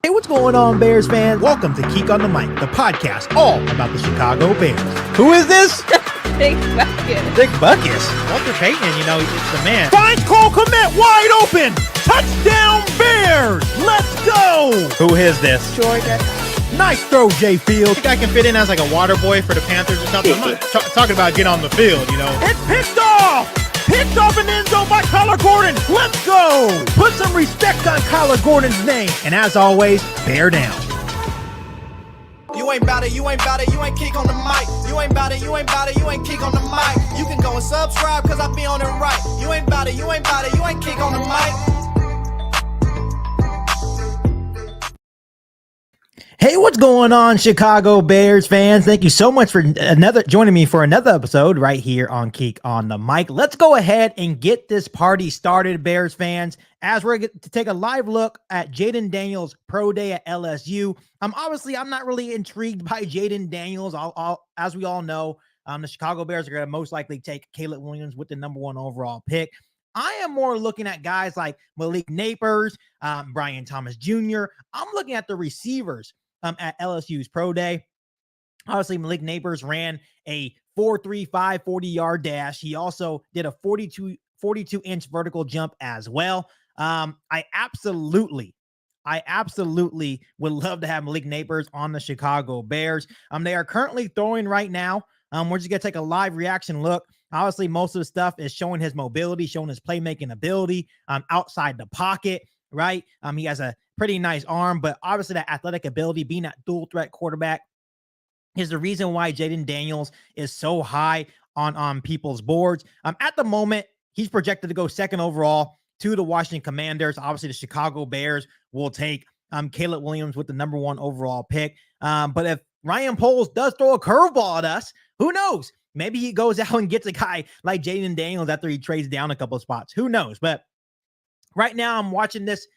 Hey, what's going on, Bears fans? Welcome to Keek on the Mic, the podcast all about the Chicago Bears. Who is this? Big Buckus. Big Buckus. Walter Payton, it's the man. Finds Cole Kmet wide open. Touchdown Bears. Let's go. Who is this? Georgia. Nice throw, Jay Field. Think I can fit in as like a water boy for the Panthers or something? I'm not talking about getting on the field, It's picked off. Picked off an end zone by Kyler Gordon. Let's go. Put some respect on Kyler Gordon's name. And as always, bear down. You ain't bout it, you ain't bout it, you ain't Keek on the mic. You ain't bout it, you ain't bout it, you ain't Keek on the mic. You can go and subscribe cause I be on it right. You ain't bout it, you ain't bout it, you ain't Keek on the mic. Hey, what's going on, Chicago Bears fans? Thank you so much for joining me for another episode right here on Keek on the Mic. Let's go ahead and get this party started, Bears fans, as we're going to take a live look at Jayden Daniels' pro day at LSU. Obviously, I'm not really intrigued by Jayden Daniels. As we all know, the Chicago Bears are going to most likely take Caleb Williams with the number 1 overall pick. I am more looking at guys like Malik Nabers, Brian Thomas Jr. I'm looking at the receivers at LSU's pro day. Obviously, Malik Nabers ran a 4.35 40-yard dash. He also did a 42-inch vertical jump as well. I absolutely would love to have Malik Nabers on the Chicago Bears. They are currently throwing right now. We're just going to take a live reaction look. Obviously, most of the stuff is showing his mobility, showing his playmaking ability outside the pocket, right? He has a pretty nice arm, but obviously that athletic ability, being that dual threat quarterback, is the reason why Jayden Daniels is so high on people's boards. At the moment, he's projected to go 2nd overall to the Washington Commanders. Obviously, the Chicago Bears will take Caleb Williams with the number 1 overall pick. But if Ryan Poles does throw a curveball at us, who knows? Maybe he goes out and gets a guy like Jayden Daniels after he trades down a couple of spots. Who knows? But right now, I'm watching his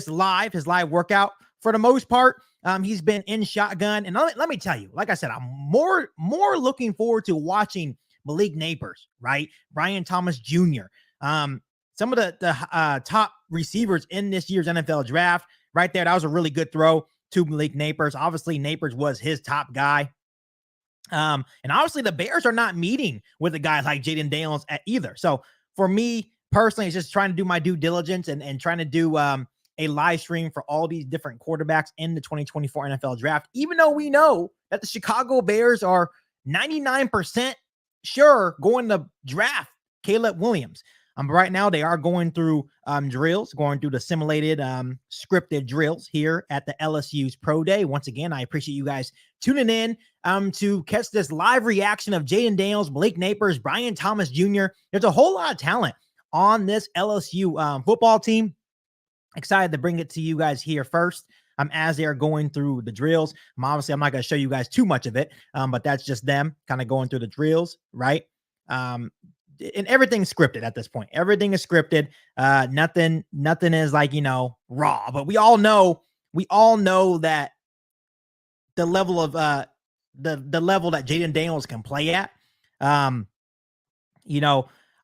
live workout. For the most part, he's been in shotgun. And let me tell you, like I said, I'm more looking forward to watching Malik Nabers, right? Brian Thomas Jr., some of the top receivers in this year's NFL draft. Right there, that was a really good throw to Malik Nabers. Obviously, Nabers was his top guy. And obviously, the Bears are not meeting with a guy like Jayden Daniels either. So for me personally, it's just trying to do my due diligence and trying to do a live stream for all these different quarterbacks in the 2024 NFL draft, even though we know that the Chicago Bears are 99% sure going to draft Caleb Williams. Right now, they are going through drills, going through the simulated scripted drills here at the LSU's Pro Day. Once again, I appreciate you guys tuning in to catch this live reaction of Jayden Daniels, Malik Nabers, Brian Thomas Jr. There's a whole lot of talent on this LSU football team. Excited to bring it to you guys here first as they're going through the drills. Obviously, I'm not going to show you guys too much of it, but that's just them kind of going through the drills, right? And everything's scripted at this point. Everything is scripted. Nothing is like, raw, but we all know that the level of the level that Jayden Daniels can play at.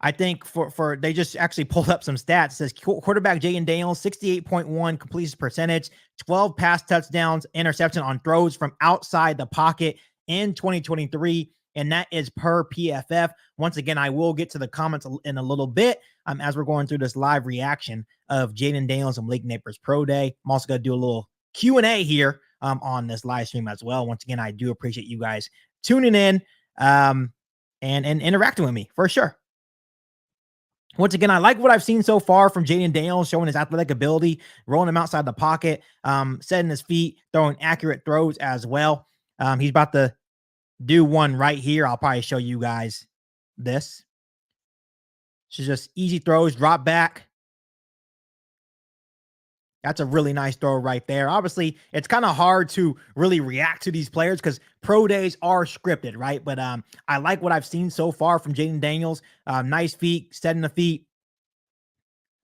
I think for they just actually pulled up some stats. It says quarterback Jayden Daniels, 68.1 completion percentage, 12 pass touchdowns, interception on throws from outside the pocket in 2023. And that is per PFF. Once again, I will get to the comments in a little bit as we're going through this live reaction of Jayden Daniels and Malik Nabers Pro Day. I'm also going to do a little Q&A here on this live stream as well. Once again, I do appreciate you guys tuning in and interacting with me for sure. Once again, I like what I've seen so far from Jayden Daniels, showing his athletic ability, rolling him outside the pocket, setting his feet, throwing accurate throws as well. He's about to do one right here. I'll probably show you guys this. So just easy throws, drop back. That's a really nice throw right there. Obviously, it's kind of hard to really react to these players because pro days are scripted, right? But I like what I've seen so far from Jayden Daniels. Nice feet, setting the feet,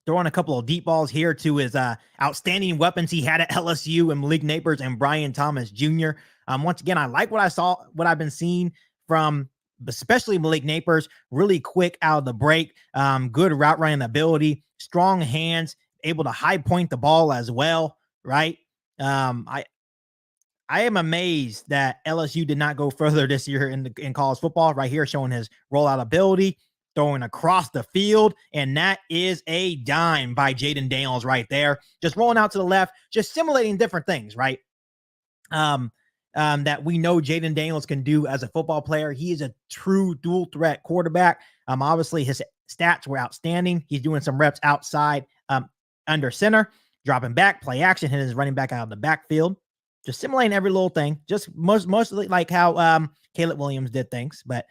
throwing a couple of deep balls here to his outstanding weapons he had at LSU and Malik Nabers and Brian Thomas Jr. Once again, I like what I've been seeing from especially Malik Nabers. Really quick out of the break, good route running ability, strong hands, able to high point the ball as well, right? I am amazed that LSU did not go further this year in college football. Right here, showing his rollout ability, throwing across the field, and that is a dime by Jayden Daniels right there. Just rolling out to the left, just simulating different things, right? That we know Jayden Daniels can do as a football player. He is a true dual threat quarterback. Obviously his stats were outstanding. He's doing some reps outside, under center, dropping back, play action, hitting his running back out of the backfield, just simulating every little thing. Just mostly like how Caleb Williams did things. But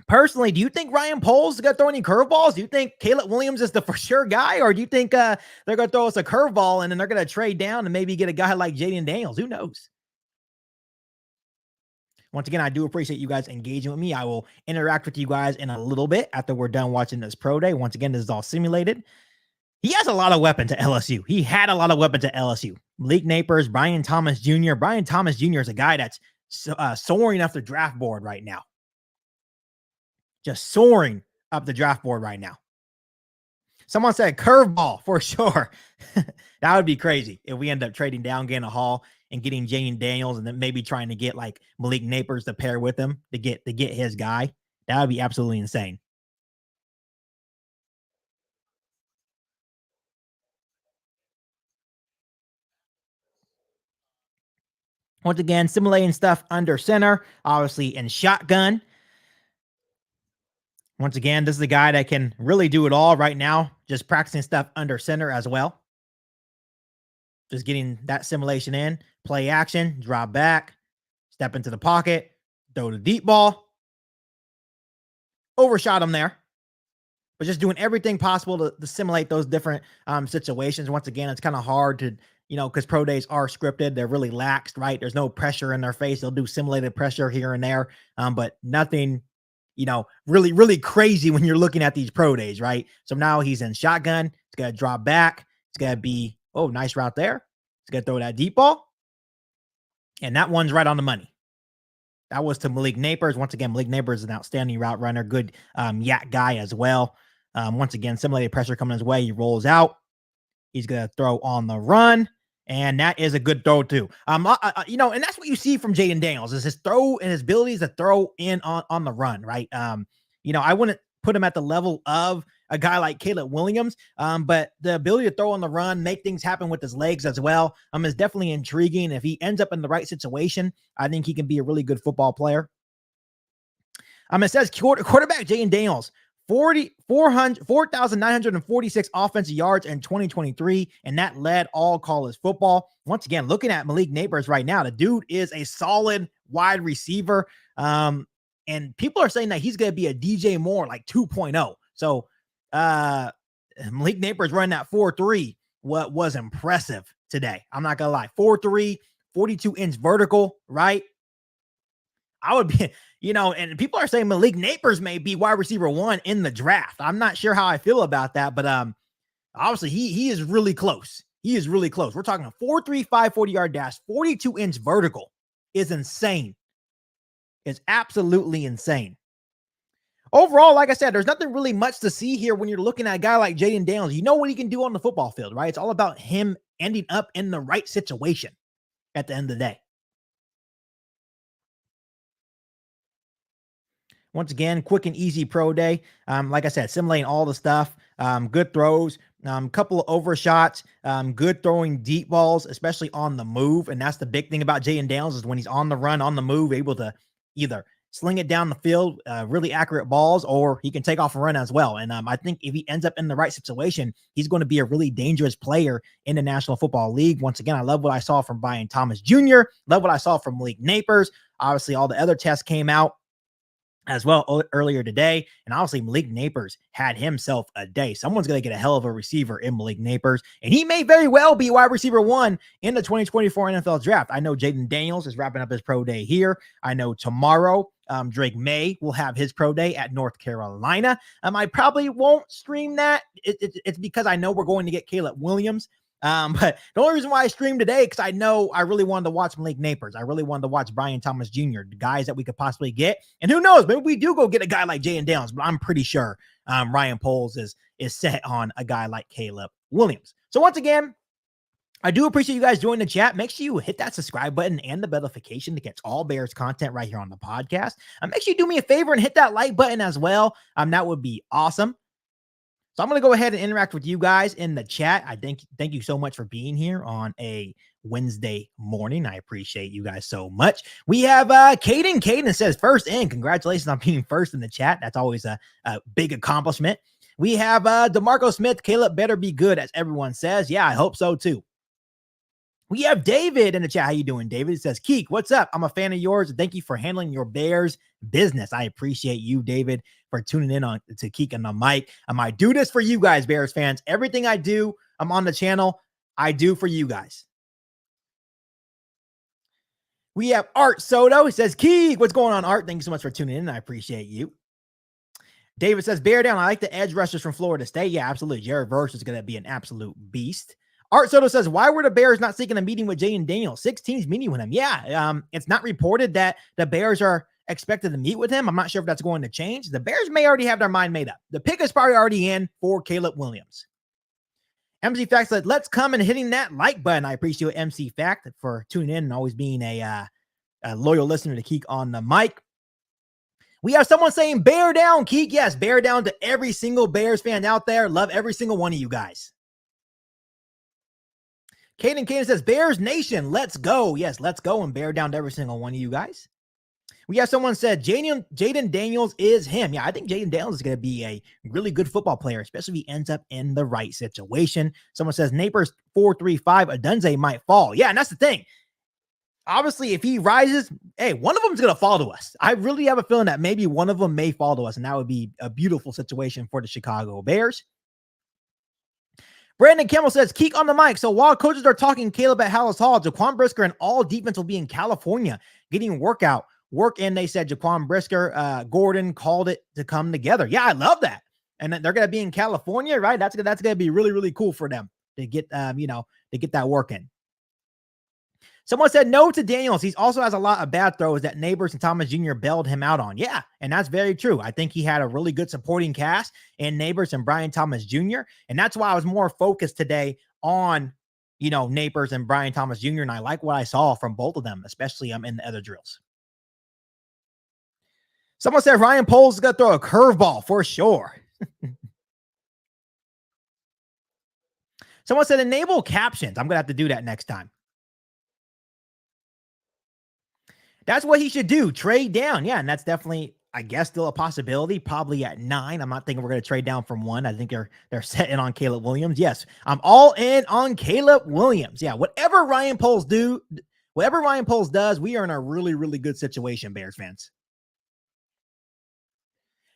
personally, do you think Ryan Poles is going to throw any curveballs? Do you think Caleb Williams is the for sure guy? Or do you think they're going to throw us a curveball and then they're going to trade down and maybe get a guy like Jayden Daniels? Who knows? Once again, I do appreciate you guys engaging with me. I will interact with you guys in a little bit after we're done watching this pro day. Once again, this is all simulated. He has a lot of weapons at LSU. He had a lot of weapons at LSU. Malik Nabers, Brian Thomas Jr. Brian Thomas Jr. is a guy that's soaring off the draft board right now. Just soaring up the draft board right now. Someone said curveball for sure. That would be crazy if we end up trading down, getting a haul, and getting Jayden Daniels, and then maybe trying to get like Malik Nabers to pair with him to get his guy. That would be absolutely insane. Once again, simulating stuff under center, obviously in shotgun. Once again, this is a guy that can really do it all right now, just practicing stuff under center as well. Just getting that simulation in, play action, drop back, step into the pocket, throw the deep ball. Overshot him there, but just doing everything possible to simulate those different situations. Once again, it's kind of hard to, because pro days are scripted. They're really laxed, right? There's no pressure in their face. They'll do simulated pressure here and there, but nothing, really, really crazy when you're looking at these pro days, right? So now he's in shotgun. It's going to drop back. It's going to be, oh, nice route there. It's going to throw that deep ball. And that one's right on the money. That was to Malik Nabers. Once again, Malik Nabers is an outstanding route runner, good yak guy as well. Once again, simulated pressure coming his way. He rolls out. He's going to throw on the run. And that is a good throw too. And that's what you see from Jayden Daniels is his throw and his abilities to throw in on the run, right? I wouldn't put him at the level of a guy like Caleb Williams, but the ability to throw on the run, make things happen with his legs as well, is definitely intriguing. If he ends up in the right situation, I think he can be a really good football player. It says quarterback Jayden Daniels, 4,946 offensive yards in 2023, and that led all college football. Once again, looking at Malik Nabers right now, the dude is a solid wide receiver, and people are saying that he's going to be a DJ Moore like 2.0. So Malik Nabers running that 4.3 what was impressive today. I'm not going to lie. 4.3, 42-inch vertical, right? I would be, and people are saying Malik Nabers may be wide receiver 1 in the draft. I'm not sure how I feel about that, but obviously he is really close. He is really close. We're talking a 4.3, 540-yard dash, 42-inch vertical is insane. It's absolutely insane. Overall, like I said, there's nothing really much to see here when you're looking at a guy like Jayden Daniels. You know what he can do on the football field, right? It's all about him ending up in the right situation at the end of the day. Once again, quick and easy pro day. Like I said, simulating all the stuff. Good throws, couple of overshots, good throwing deep balls, especially on the move. And that's the big thing about Jayden Daniels is when he's on the run, on the move, able to either sling it down the field, really accurate balls, or he can take off and run as well. And I think if he ends up in the right situation, he's going to be a really dangerous player in the National Football League. Once again, I love what I saw from Brian Thomas Jr., love what I saw from Malik Nabers. Obviously, all the other tests came out as well earlier today. And obviously Malik Nabers had himself a day. Someone's going to get a hell of a receiver in Malik Nabers, and he may very well be wide receiver 1 in the 2024 NFL draft. I know Jayden Daniels is wrapping up his pro day here. I know tomorrow Drake May will have his pro day at North Carolina. I probably won't stream that. It's because I know we're going to get Caleb Williams. But the only reason why I streamed today, because I know I really wanted to watch Malik Nabers. I really wanted to watch Brian Thomas Jr., the guys that we could possibly get. And who knows, maybe we do go get a guy like Jayden Daniels, but I'm pretty sure Ryan Poles is set on a guy like Caleb Williams. So once again, I do appreciate you guys joining the chat. Make sure you hit that subscribe button and the bell notification to catch all Bears content right here on the podcast. Make sure you do me a favor and hit that like button as well. That would be awesome. So I'm going to go ahead and interact with you guys in the chat. I thank you so much for being here on a Wednesday morning. I appreciate you guys so much. We have Caden. Caden says first in. Congratulations on being first in the chat. That's always a big accomplishment. We have DeMarco Smith. Caleb better be good, as everyone says. Yeah, I hope so too. We have David in the chat. How you doing, David? It says, Keek, what's up? I'm a fan of yours. Thank you for handling your Bears business. I appreciate you, David, for tuning in on to Keek and the mic. I do this for you guys, Bears fans. Everything I do, I'm on the channel, I do for you guys. We have Art Soto. He says, Keek, what's going on, Art? Thank you so much for tuning in. I appreciate you. David says, bear down. I like the edge rushers from Florida State. Yeah, absolutely. Jared Verse is going to be an absolute beast. Art Soto says, why were the Bears not seeking a meeting with Jayden Daniels? 6 teams meeting with him. Yeah, it's not reported that the Bears are expected to meet with him. I'm not sure if that's going to change. The Bears may already have their mind made up. The pick is probably already in for Caleb Williams. MC Fact said, let's come and hitting that like button. I appreciate MC Fact for tuning in and always being a loyal listener to Keek on the mic. We have someone saying, bear down, Keek. Yes, bear down to every single Bears fan out there. Love every single one of you guys. Caden says, Bears Nation, let's go. Yes, let's go and bear down to every single one of you guys. We have someone said, Jayden Daniels is him. Yeah, I think Jayden Daniels is going to be a really good football player, especially if he ends up in the right situation. Someone says, Nabers 435, Adunze might fall. Yeah, and that's the thing. Obviously, if he rises, hey, one of them is going to fall to us. I really have a feeling that maybe one of them may fall to us, and that would be a beautiful situation for the Chicago Bears. Brandon Kimmel says, Keek on the mic. So while coaches are talking Caleb at Hallis Hall, Jaquan Brisker and all defense will be in California getting work, and they said Jaquan Brisker, Gordon called it to come together. Yeah, I love that. And they're going to be in California, right? That's going to be really, really cool for them to get, to get that work in. Someone said no to Daniels. He also has a lot of bad throws that Nabers and Thomas Jr. bailed him out on. Yeah, and that's very true. I think he had a really good supporting cast in Nabers and Brian Thomas Jr., and that's why I was more focused today on, Nabers and Brian Thomas Jr., and I like what I saw from both of them, especially in the other drills. Someone said Ryan Poles is going to throw a curveball for sure. Someone said enable captions. I'm going to have to do that next time. That's what he should do. Trade down. Yeah, and that's definitely, I guess, still a possibility. Probably at 9. I'm not thinking we're going to trade down from 1. I think they're setting on Caleb Williams. Yes, I'm all in on Caleb Williams. Yeah, whatever Ryan Poles does, we are in a really, really good situation, Bears fans.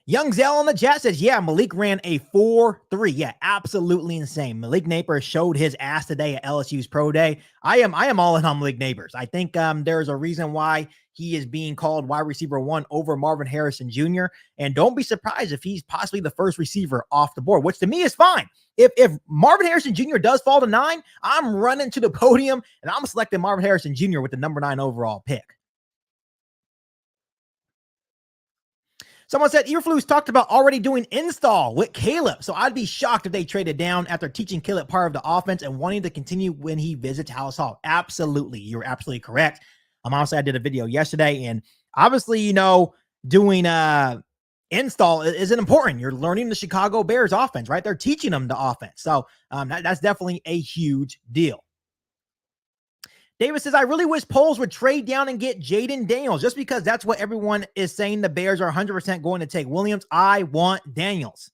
Young Zell on the chat says, yeah, Malik ran a 4.3. Yeah, absolutely insane. Malik Nabers showed his ass today at LSU's Pro Day. I am all in on Malik Nabers. I think there's a reason why he is being called wide receiver 1 over Marvin Harrison Jr. And don't be surprised if he's possibly the first receiver off the board, which to me is fine. If Marvin Harrison Jr. does fall to 9, I'm running to the podium and I'm selecting Marvin Harrison Jr. with the number 9 overall pick. Someone said Earflus talked about already doing install with Caleb. So I'd be shocked if they traded down after teaching Caleb part of the offense and wanting to continue when he visits Hallis Hall. Absolutely. You're absolutely correct. Honestly, I did a video yesterday, and obviously, doing install isn't important. You're learning the Chicago Bears offense, right? They're teaching them the offense. So that's definitely a huge deal. David says, I really wish Poles would trade down and get Jayden Daniels just because that's what everyone is saying. The Bears are 100% going to take Williams. I want Daniels.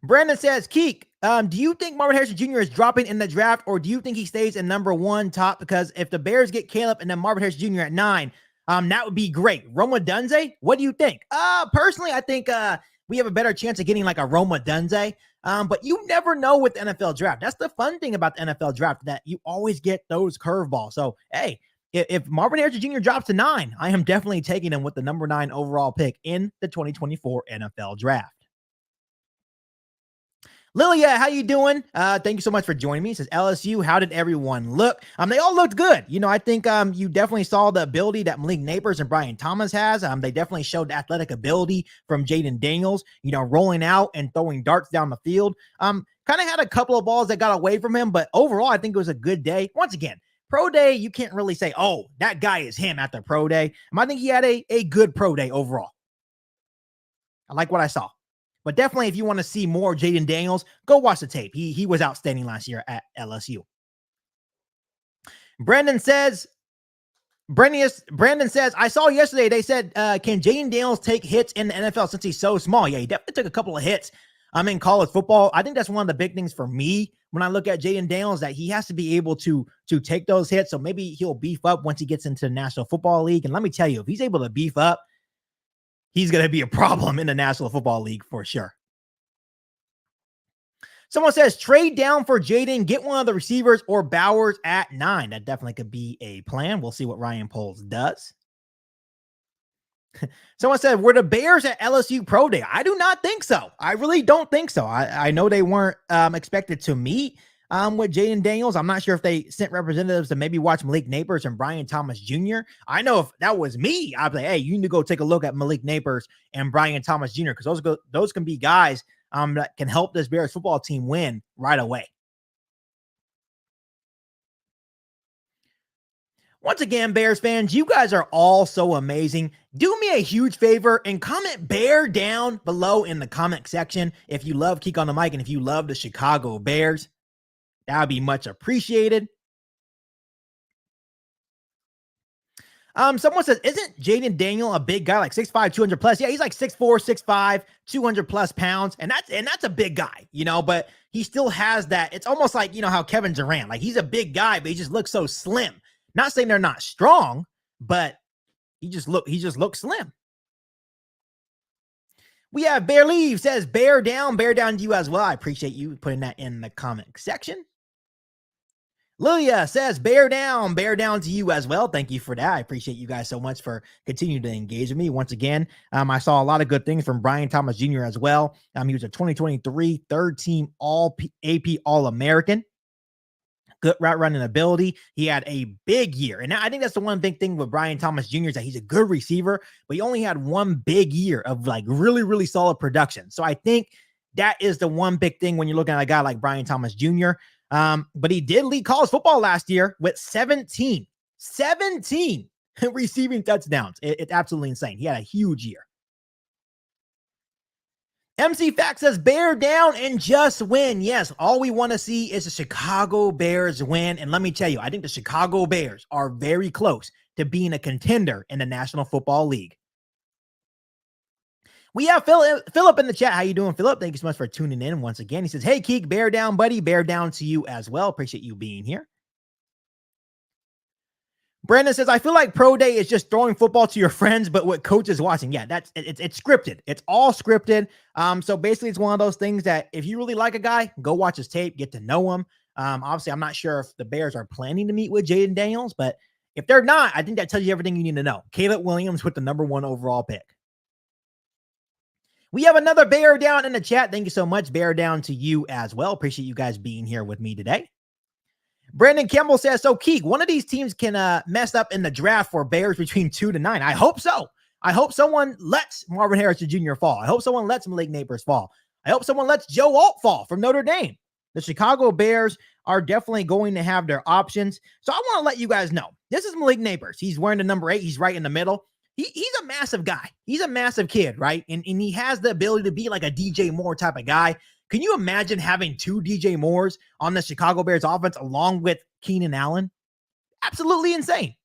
Brandon says, Keek, do you think Marvin Harrison Jr. is dropping in the draft, or do you think he stays in number 1 top? Because if the Bears get Caleb and then Marvin Harrison Jr. at 9, that would be great. Roma Dunze, what do you think? Personally, I think we have a better chance of getting like a Roma Dunze. But you never know with the NFL draft. That's the fun thing about the NFL draft, that you always get those curveballs. So, hey, if Marvin Harrison Jr. drops to 9, I am definitely taking him with the number 9 overall pick in the 2024 NFL draft. Lilia, how you doing? Thank you so much for joining me. It says LSU, how did everyone look? They all looked good. I think you definitely saw the ability that Malik Nabers and Brian Thomas has. They definitely showed the athletic ability from Jayden Daniels, rolling out and throwing darts down the field. Kind of had a couple of balls that got away from him, but overall, I think it was a good day. Once again, pro day, you can't really say, oh, that guy is him at the pro day. I think he had a good pro day overall. I like what I saw. But definitely, if you want to see more Jayden Daniels, go watch the tape. He was outstanding last year at LSU. Brandon says, I saw yesterday they said, can Jayden Daniels take hits in the NFL since he's so small? Yeah, he definitely took a couple of hits. In college football. I think that's one of the big things for me when I look at Jayden Daniels, that he has to be able to take those hits. So maybe he'll beef up once he gets into the National Football League. And let me tell you, if he's able to beef up, he's going to be a problem in the National Football League for sure. Someone says, trade down for Jayden, get one of the receivers or Bowers at 9. That definitely could be a plan. We'll see what Ryan Poles does. Someone said, were the Bears at LSU Pro Day? I do not think so. I really don't think so. I know they weren't expected to meet with Jayden Daniels. I'm not sure if they sent representatives to maybe watch Malik Nabers and Brian Thomas Jr. I know if that was me, I'd be like, hey, you need to go take a look at Malik Nabers and Brian Thomas Jr. because those can be guys that can help this Bears football team win right away. Once again, Bears fans, you guys are all so amazing. Do me a huge favor and comment bear down below in the comment section if you love Keek on the Mic and if you love the Chicago Bears. That would be much appreciated. Someone says, isn't Jayden Daniel a big guy, like 6'5", 200 plus? Yeah, he's like 6'4", 6'5", 200 plus pounds. And that's a big guy, but he still has that. It's almost like, how Kevin Durant, like he's a big guy, but he just looks so slim. Not saying they're not strong, but he just looks slim. We have Bear Leave says, bear down to you as well. I appreciate you putting that in the comment section. Lilia says, bear down to you as well. Thank you for that. I appreciate you guys so much for continuing to engage with me. Once again, I saw a lot of good things from Brian Thomas Jr. as well. He was a 2023 third team AP All-American. Good route running ability. He had a big year. And I think that's the one big thing with Brian Thomas Jr. is that he's a good receiver, but he only had one big year of like really, really solid production. So I think that is the one big thing when you're looking at a guy like Brian Thomas Jr. But he did lead college football last year with 17 receiving touchdowns. It's absolutely insane. He had a huge year. MC Fact says, bear down and just win. Yes, all we want to see is the Chicago Bears win. And let me tell you, I think the Chicago Bears are very close to being a contender in the National Football League. We have Philip in the chat. How you doing, Philip? Thank you so much for tuning in once again. He says, hey, Keek, bear down, buddy. Bear down to you as well. Appreciate you being here. Brandon says, I feel like pro day is just throwing football to your friends, but with coaches watching. Yeah, it's scripted. It's all scripted. So basically it's one of those things that if you really like a guy, go watch his tape, get to know him. Obviously, I'm not sure if the Bears are planning to meet with Jayden Daniels, but if they're not, I think that tells you everything you need to know. Caleb Williams with the #1 overall pick. We have another bear down in the chat. Thank you so much. Bear down to you as well. Appreciate you guys being here with me today. Brandon Campbell says, so Keek, one of these teams can mess up in the draft for Bears between 2 to 9. I hope so. I hope someone lets Marvin Harrison Jr. fall. I hope someone lets Malik Nabers fall. I hope someone lets Joe Alt fall from Notre Dame. The Chicago Bears are definitely going to have their options. So I want to let you guys know, this is Malik Nabers. He's wearing the number 8. He's right in the middle. He's a massive guy. He's a massive kid, right? And he has the ability to be like a DJ Moore type of guy. Can you imagine having 2 DJ Moores on the Chicago Bears offense along with Keenan Allen? Absolutely insane.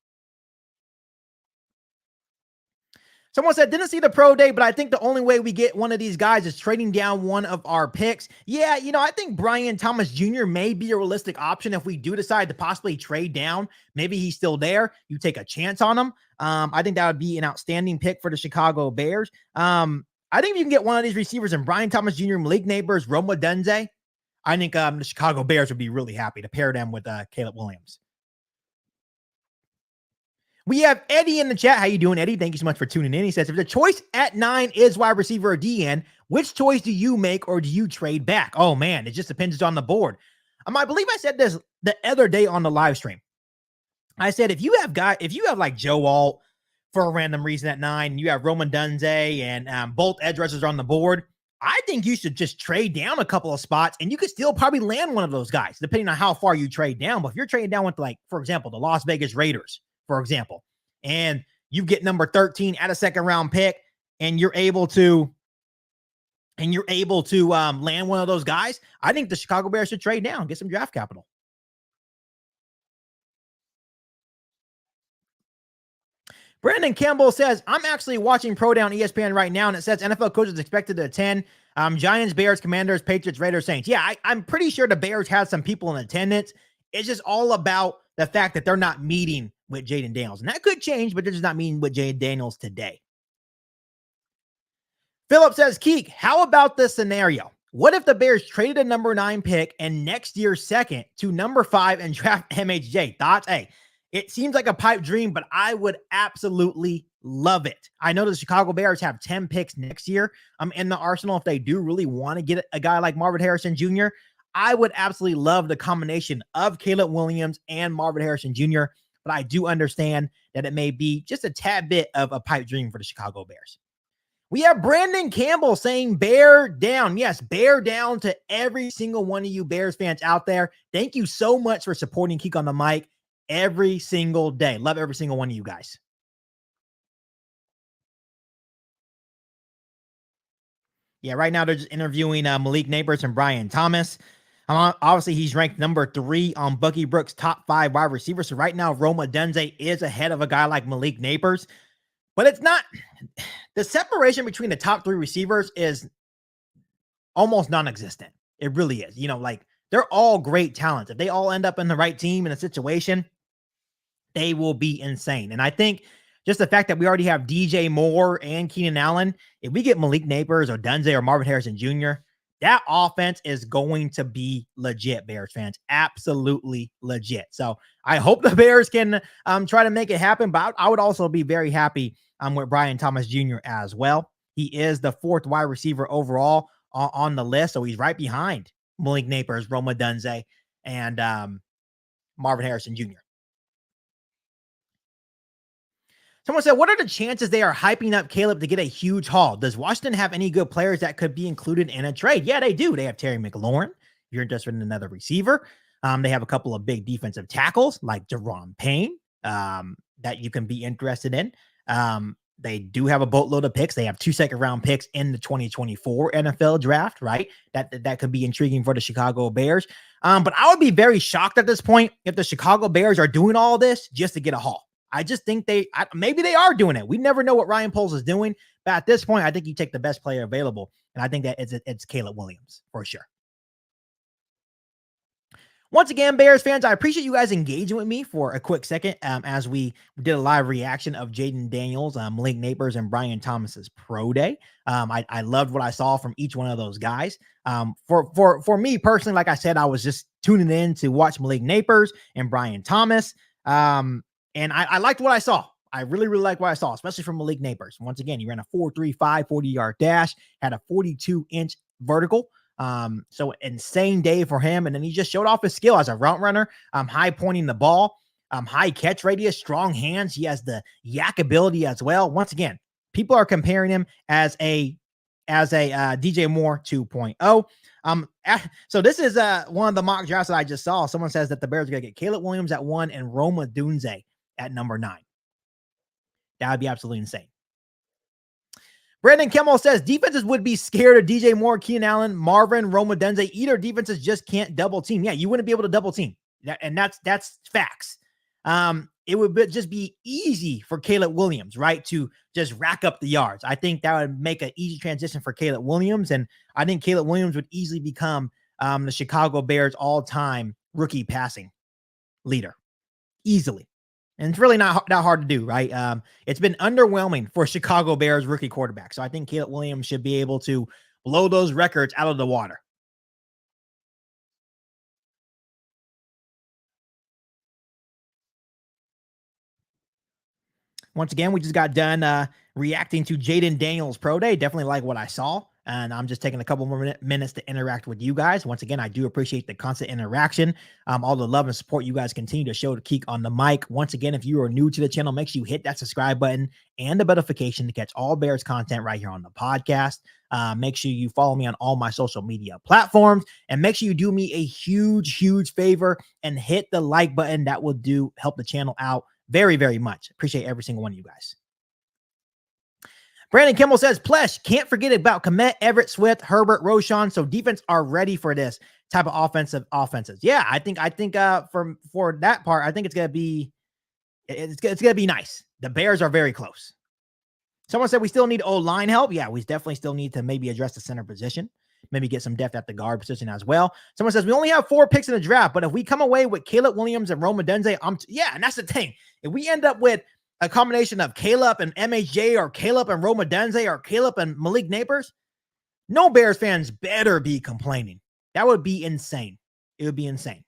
Someone said, didn't see the pro day, but I think the only way we get one of these guys is trading down one of our picks. Yeah, I think Brian Thomas Jr. may be a realistic option if we do decide to possibly trade down. Maybe he's still there. You take a chance on him. I think that would be an outstanding pick for the Chicago Bears. I think if you can get one of these receivers and Brian Thomas Jr., Malik Nabers, Rome Odunze, I think the Chicago Bears would be really happy to pair them with Caleb Williams. We have Eddie in the chat. How you doing, Eddie? Thank you so much for tuning in. He says, if the choice at 9 is wide receiver or DN, which choice do you make or do you trade back? Oh, man, it just depends on the board. I believe I said this the other day on the live stream. I said, if you have like Joe Alt for a random reason at 9, you have Roman Dunze and both edge rushers on the board, I think you should just trade down a couple of spots and you could still probably land one of those guys, depending on how far you trade down. But if you're trading down with, like, for example, the Las Vegas Raiders, for example, and you get number 13 at a second round pick and you're able to land one of those guys, I think the Chicago Bears should trade down, get some draft capital. Brandon Campbell says, I'm actually watching Pro Down ESPN right now, and it says NFL coaches expected to attend. Giants, Bears, Commanders, Patriots, Raiders, Saints. Yeah, I'm pretty sure the Bears had some people in attendance. It's just all about the fact that they're not meeting with Jayden Daniels. And that could change, but they're just not meeting with Jayden Daniels today. Philip says, Keek, how about this scenario? What if the Bears traded a number 9 pick and next year's second to number 5 and draft MHJ? Thoughts? Hey, it seems like a pipe dream, but I would absolutely love it. I know the Chicago Bears have 10 picks next year in the arsenal. If they do really want to get a guy like Marvin Harrison Jr., I would absolutely love the combination of Caleb Williams and Marvin Harrison Jr., but I do understand that it may be just a tad bit of a pipe dream for the Chicago Bears. We have Brandon Campbell saying bear down. Yes, bear down to every single one of you Bears fans out there. Thank you so much for supporting Keek on the Mic every single day. Love every single one of you guys. Yeah, right now they're just interviewing Malik Nabers and Brian Thomas. Obviously, he's ranked number 3 on Bucky Brooks' top 5 wide receivers. So right now, Roma Dunze is ahead of a guy like Malik Nabers. But it's not – the separation between the top 3 receivers is almost non-existent. It really is. You know, like, they're all great talents. If they all end up in the right team in a situation, they will be insane. And I think just the fact that we already have DJ Moore and Keenan Allen, if we get Malik Nabers or Dunze or Marvin Harrison Jr., that offense is going to be legit, Bears fans. Absolutely legit. So I hope the Bears can try to make it happen, but I would also be very happy with Brian Thomas Jr. as well. He is the 4th wide receiver overall on the list, so he's right behind Malik Nabers, Roma Dunze, and Marvin Harrison Jr. Someone said, what are the chances they are hyping up Caleb to get a huge haul? Does Washington have any good players that could be included in a trade? Yeah, they do. They have Terry McLaurin. If you're interested in another receiver, they have a couple of big defensive tackles like Jerron Payne that you can be interested in. They do have a boatload of picks. They have 2 second-round picks in the 2024 NFL draft, right? That could be intriguing for the Chicago Bears. But I would be very shocked at this point if the Chicago Bears are doing all this just to get a haul. I just think maybe they are doing it. We never know what Ryan Poles is doing, but at this point, I think you take the best player available, and I think that it's Caleb Williams for sure. Once again, Bears fans, I appreciate you guys engaging with me for a quick second as we did a live reaction of Jayden Daniels, Malik Nabers, and Brian Thomas's pro day. I loved what I saw from each one of those guys. For me personally, like I said, I was just tuning in to watch Malik Nabers and Brian Thomas. And I liked what I saw. I really, really liked what I saw, especially from Malik Nabers. Once again, he ran a 4.35 40-yard dash, had a 42-inch vertical. So insane day for him. And then he just showed off his skill as a route runner, high pointing the ball, high catch radius, strong hands. He has the yak ability as well. Once again, people are comparing him as a DJ Moore 2.0. So this is one of the mock drafts that I just saw. Someone says that the Bears are going to get Caleb Williams at 1 and Roma Dunze at number 9. That would be absolutely insane. Brandon Kimmel says defenses would be scared of DJ Moore, Keenan Allen, Marvin, Roma Dunze. Either defenses just can't double team. Yeah, you wouldn't be able to double team. And that's facts. It would just be easy for Caleb Williams, right, to just rack up the yards. I think that would make an easy transition for Caleb Williams, and I think Caleb Williams would easily become the Chicago Bears all-time rookie passing leader, easily. And it's really not that hard to do, right? It's been underwhelming for Chicago Bears rookie quarterback, so I think Caleb Williams should be able to blow those records out of the water. Once again, we just got done reacting to Jayden Daniels Pro Day. Definitely like what I saw. And I'm just taking a couple more minutes to interact with you guys. Once again, I do appreciate the constant interaction, all the love and support you guys continue to show to Keek on the Mic. Once again, if you are new to the channel, make sure you hit that subscribe button and the notification to catch all Bears content right here on the podcast. Make sure you follow me on all my social media platforms, and make sure you do me a huge favor and hit the like button. That will help the channel out very, very much. Appreciate every single one of you guys. Brandon Kimmel says, Plesh, can't forget about Komet, Everett, Swift, Herbert, Roschon. So defense are ready for this type of offenses. Yeah, I think for that part, I think it's gonna be nice. The Bears are very close. Someone said we still need O-line help. Yeah, we definitely still need to maybe address the center position, maybe get some depth at the guard position as well. Someone says we only have 4 picks in the draft, but if we come away with Caleb Williams and Rome Odunze, and that's the thing. If we end up with a combination of Caleb and MHJ, or Caleb and Rome Odunze, or Caleb and Malik Nabers, no Bears fans better be complaining. That would be insane. It would be insane.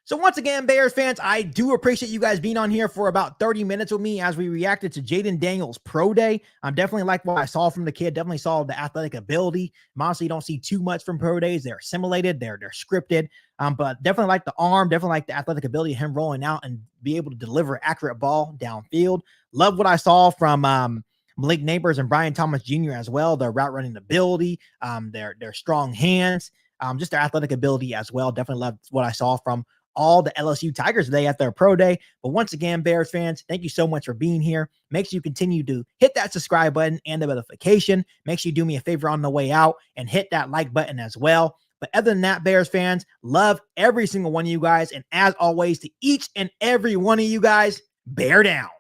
So once again, Bears fans, I do appreciate you guys being on here for about 30 minutes with me as we reacted to Jayden Daniels Pro Day. I'm definitely like what I saw from the kid. Definitely saw the athletic ability. Honestly, you don't see too much from Pro Days. They're simulated. They're scripted. But definitely like the arm. Definitely like the athletic ability of him rolling out and be able to deliver accurate ball downfield. Love what I saw from Malik Nabers and Brian Thomas Jr. as well. Their route running ability, their strong hands, just their athletic ability as well. Definitely love what I saw from all the LSU Tigers today at their Pro Day. But once again, Bears fans, thank you so much for being here. Make sure you continue to hit that subscribe button and the notification. Make sure you do me a favor on the way out and hit that like button as well. But other than that, Bears fans, love every single one of you guys. And as always, to each and every one of you guys, bear down.